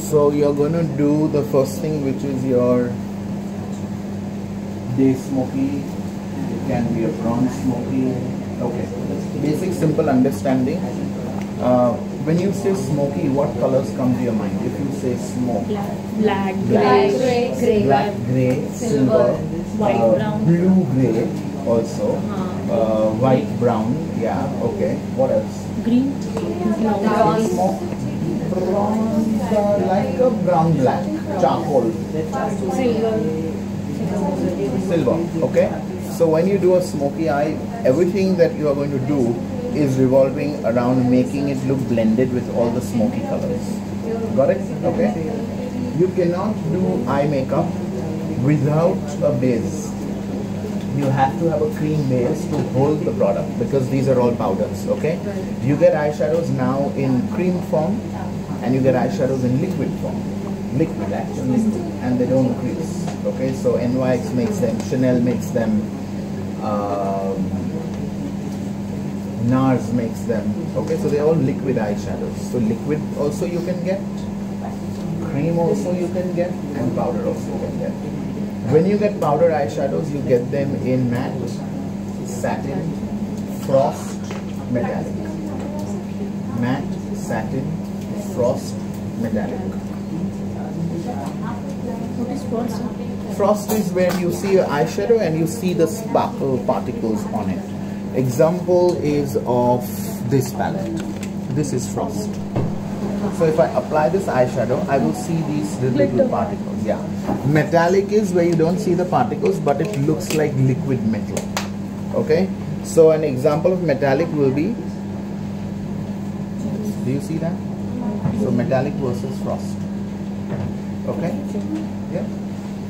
So you're going to do the first thing, which is your day smoky. It can be a bronze smoky. Okay. Basic simple understanding. When you say smoky, what colors come to your mind? If you say smoke, Black, black, gray, black, gray, silver, white, brown, blue, gray, also, white, brown. Yeah. Okay. What else? green, Smoke, bronze, like a brown black, charcoal, silver. Okay. So when you do a smoky eye, everything that you are going to do is revolving around making it look blended with all the smoky colors. Got it? Okay. You cannot do eye makeup without a base. You have to have a cream base to hold the product, because these are all powders. Okay. You get eyeshadows now in cream form, and you get eyeshadows in liquid form. Liquid, actually liquid, and they don't crease. Okay. So NYX makes them, Chanel makes them, NARS makes them. Okay, so they're all liquid eyeshadows. So liquid also you can get, cream also you can get, and powder also you can get. When you get powder eyeshadows, you get them in matte, satin, frost, metallic. Matte, satin, frost, metallic. what is frost? Frost is where you see your eyeshadow and you see the sparkle particles on it. Example is of this palette. This is frost. So if I apply this eyeshadow, I will see these little particles. Yeah. Metallic is where you don't see the particles, but it looks like liquid metal. Okay. So an example of metallic will be, do you see that? So metallic versus frost. Okay. Yeah.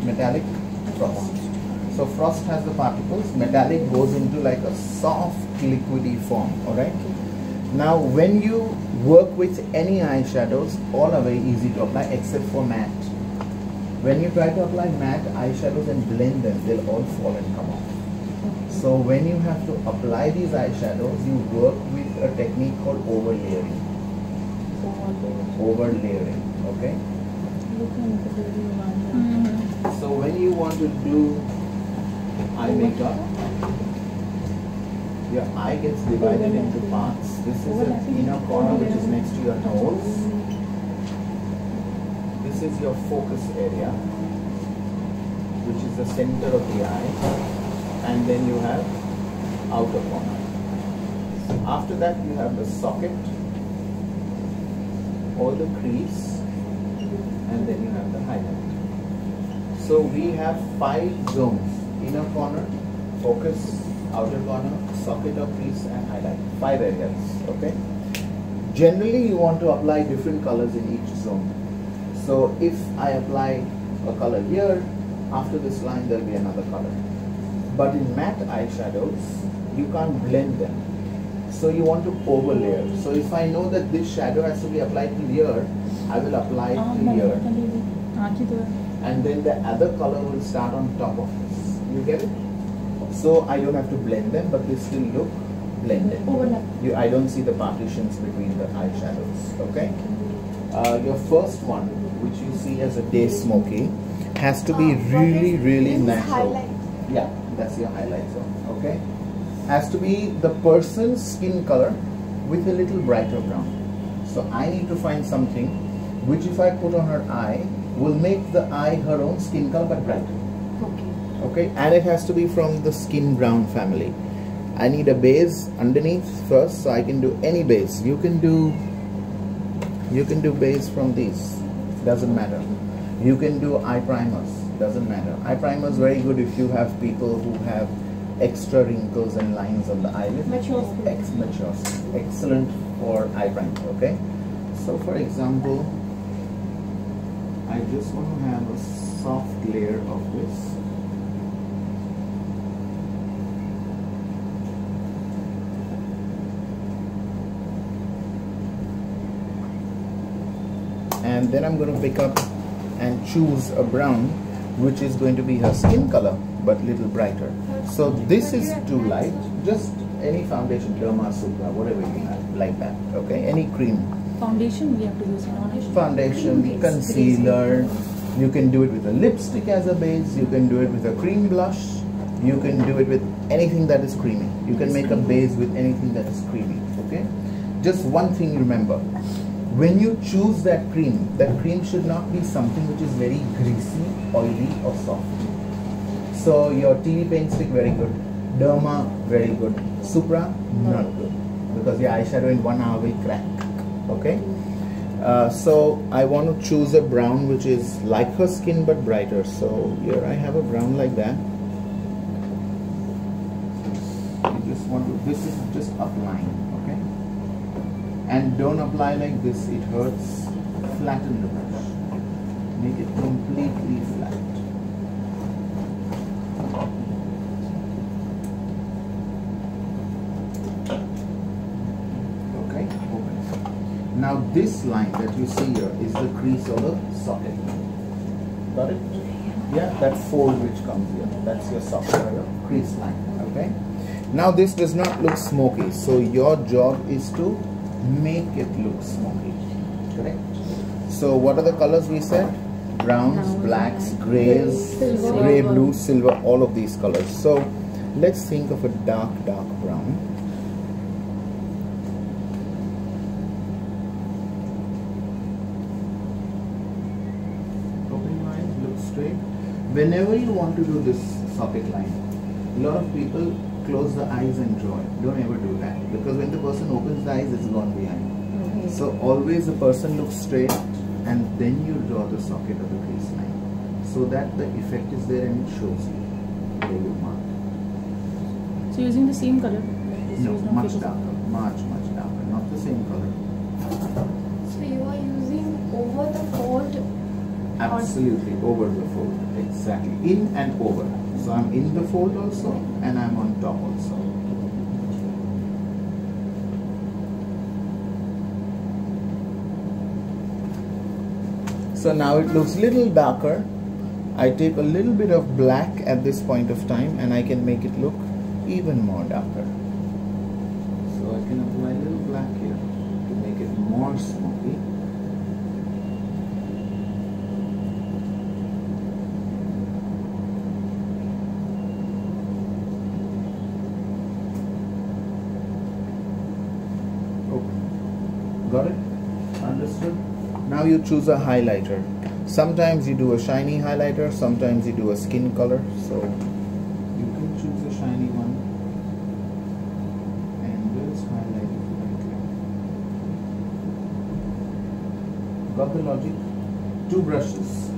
Metallic, frost. So frost has the particles, metallic goes into like a soft liquidy form. Alright. Now when you work with any eyeshadows, all are very easy to apply except for matte. When you try to apply matte eyeshadows and blend them, they'll all fall and come off. So when you have to apply these eyeshadows, you work with a technique called overlayering. Overlayering. Okay. So when you want to do eye makeup, your eye gets divided into parts. This is an inner corner which is next to your nose. This is your focus area, which is the center of the eye, and then you have outer corner. After that you have the socket, all the crease, and then you have the highlight. So we have 5 zones: inner corner, focus, outer corner, socket or crease, and highlight. 5 areas. Okay. Generally you want to apply different colors in each zone. So if I apply a color here, after this line there will be another color. But in matte eyeshadows, you can't blend them. So you want to overlay. So if I know that this shadow has to be applied to here, I will apply it to here. And then the other color will start on top of this. You get it? So I don't have to blend them, but they still look blended. I don't see the partitions between the eyeshadows. Okay? Your first one, which you see as a day smoky, has to be really natural. Yeah, that's your highlight zone. Okay? Has to be the person's skin color with a little brighter brown. So I need to find something which, if I put on her eye, will make the eye her own skin color but brighter. Okay, and it has to be from the skin brown family. I need a base underneath first, so I can do any base. You can do base from these, doesn't matter. You can do eye primers, doesn't matter. Eye primers very good if you have people who have extra wrinkles and lines on the eyelid. Mature skin. Excellent for eye primer. Okay, so for example, I just want to have a soft layer of this. And then I'm going to pick up and choose a brown, which is going to be her skin color but little brighter. So this is too light. Just any foundation, Derma Supra, whatever you have, like that. Okay, any cream. Foundation we have to use foundation. Foundation, concealer. You can do it with a lipstick as a base. You can do it with a cream blush. You can do it with anything that is creamy. You can make a base with anything that is creamy. Okay. Just one thing remember. When you choose that cream should not be something which is very greasy, oily or soft. So your TV paint stick, very good. Derma, very good. Supra, not good. Because your eyeshadow in 1 hour will crack. Okay? So I want to choose a brown which is like her skin but brighter. So here I have a brown like that. You just want to, this is just applying. Okay? And don't apply like this, it hurts. Flatten the brush. Make it completely flat. Okay, open. Now this line that you see here is the crease of the socket. Got it? Yeah, that fold which comes here. That's your socket or your crease line. Okay? Now this does not look smoky, so your job is to make it look smoky. Correct? So what are the colors we said? Browns, blacks, grays, grey, blue, silver, all of these colors. So let's think of a dark brown. Open line, look straight. Whenever you want to do this socket line, a lot of people close the eyes and draw it. Don't ever do that, because when the person opens the eyes, it's gone behind. Okay. So always the person looks straight and then you draw the socket of the crease line, so that the effect is there and it shows you where you mark. So using the same color? No, much darker, much darker, not the same color. So you are using over the fold? Absolutely, over the fold, exactly, in and over. So I'm in the fold also and I'm on top also. So now it looks little darker. I take a little bit of black at this point of time and I can make it look even more darker. So I can apply a little black here to make it more smoky. Got it? Understood? Now you choose a highlighter. Sometimes you do a shiny highlighter, sometimes you do a skin color. So you can choose a shiny one and just highlight it lightly. Got the logic? 2 brushes,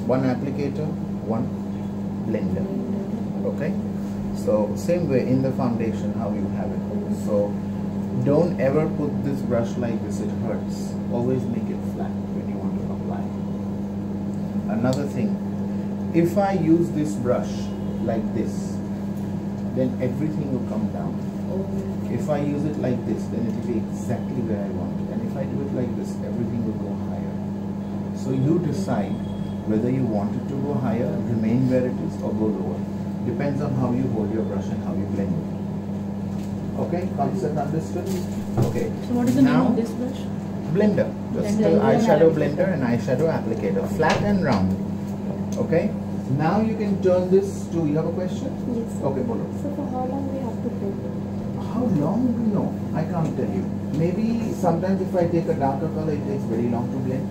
1 applicator, 1 blender. Okay? So same way in the foundation how you have it. So don't ever put this brush like this, it hurts. Always make it flat when you want to apply. Another thing, if I use this brush like this, then everything will come down. If I use it like this, then it will be exactly where I want it. And if I do it like this, everything will go higher. So you decide whether you want it to go higher, remain where it is, or go lower. Depends on how you hold your brush and how you blend it. Okay, concept understood? Okay. So what is the name of this brush? Blender. Just the eyeshadow blender and eyeshadow applicator. Flat and round. Okay. Now you can turn this to, you have a question? Yes. Okay, bolo. So for how long we have to blend? How long? No, I can't tell you. Maybe sometimes if I take a darker color, it takes very long to blend.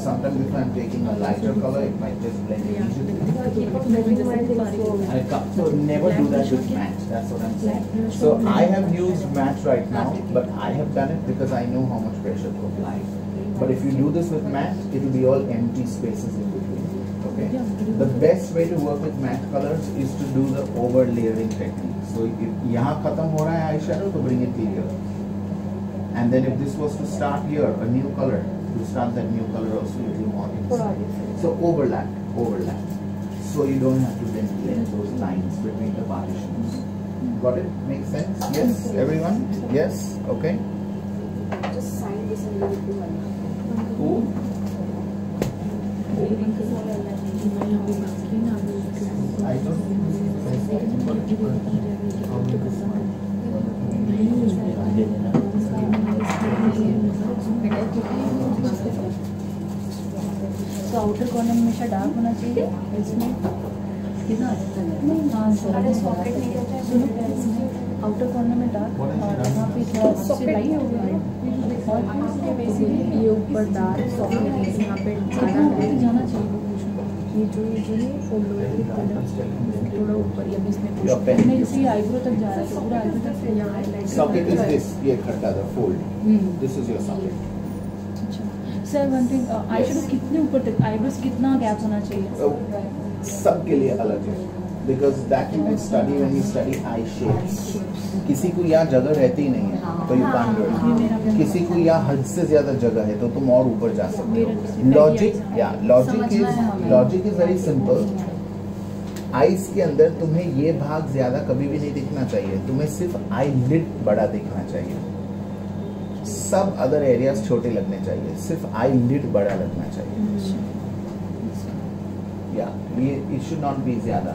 Sometimes if I'm taking a lighter color, it might just blend immediately. So I keep on blending my things slowly. So never do that with matte, that's what I'm saying. So I have used matte right now, but I have done it because I know how much pressure to apply. But if you do this with matte, it will be all empty spaces in between. Okay? The best way to work with matte colors is to do the over layering technique. So if yahan khatam ho raha hai eyeshadow, to bring it here. And then if this was to start here, a new color, to start that new color also a little more inside. So overlap. So you don't have to then blend those lines between the partitions. Got it? Makes sense? Yes? Everyone? Yes? Okay? Just sign this and leave it to one. Cool? I don't. तो outer corner हमेशा dark होना चाहिए इसमें। हाँ अरे socket नहीं होता है। सुनो, आउटर कॉर्नर में डार्क और यहाँ पे थोड़ा सॉकेट लाइट हो गया और बेसिकली ये ऊपर डार्क सॉकेट यहाँ पे ज़्यादा है जाना चाहिए। ये जो है वो लोअर की कलर थोड़ा ऊपर या बीच में नहीं, इसी आईब्रो तक जा रहा है तो पूरा आईब्रो तक से यहाँ हाईलाइट। Socket is this, ये खट्टा था fold. This is your socket. अच्छा sir one thing, eye shadow कितने ऊपर तक, आईब्रोज कितना गैप होना चाहिए? सबके लिए अलग है, because that you can study when you study eye shapes. किसी को यहाँ जगह रहती ही नहीं है तो you can't do it. किसी को यहाँ हद से ज्यादा जगह है तो तुम और ऊपर जा सकते हो. Logic is very simple. Eyes के अंदर तुम्हें ये भाग ज्यादा कभी भी नहीं दिखना चाहिए, तुम्हें सिर्फ आई लिड बड़ा दिखना चाहिए. सब अदर एरियाज छोटे लगने चाहिए, सिर्फ आई लिड बड़ा लगना चाहिए. या ये इट शुड नॉट बी ज्यादा,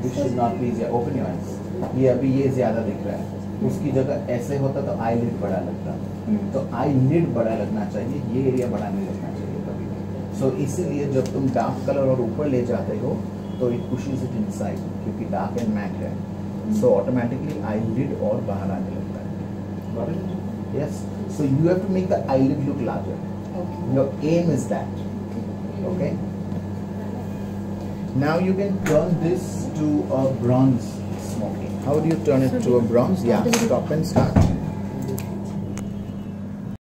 दिस शुड नॉट बी ज्यादा. Open your eyes. ये अभी ये ज्यादा दिख रहा है, उसकी जगह ऐसे होता तो आई लिड बड़ा लगता. तो आई लिड बड़ा लगना चाहिए, ये एरिया बड़ा नहीं लगना चाहिए कभी भी. सो इसीलिए जब तुम डार्क कलर और ऊपर ले जाते हो तो इट पुशेस इट इनसाइड, क्योंकि डार्क एंड मैट है. सो ऑटोमेटिकली आई लिड और बाहर आने लगता है. Got it? Yes. So you have to make the eyelid look larger. Okay. Your aim is that. Okay. Now you can turn this to a bronze smoky. How do you turn it to a bronze? Yeah. Stop and start.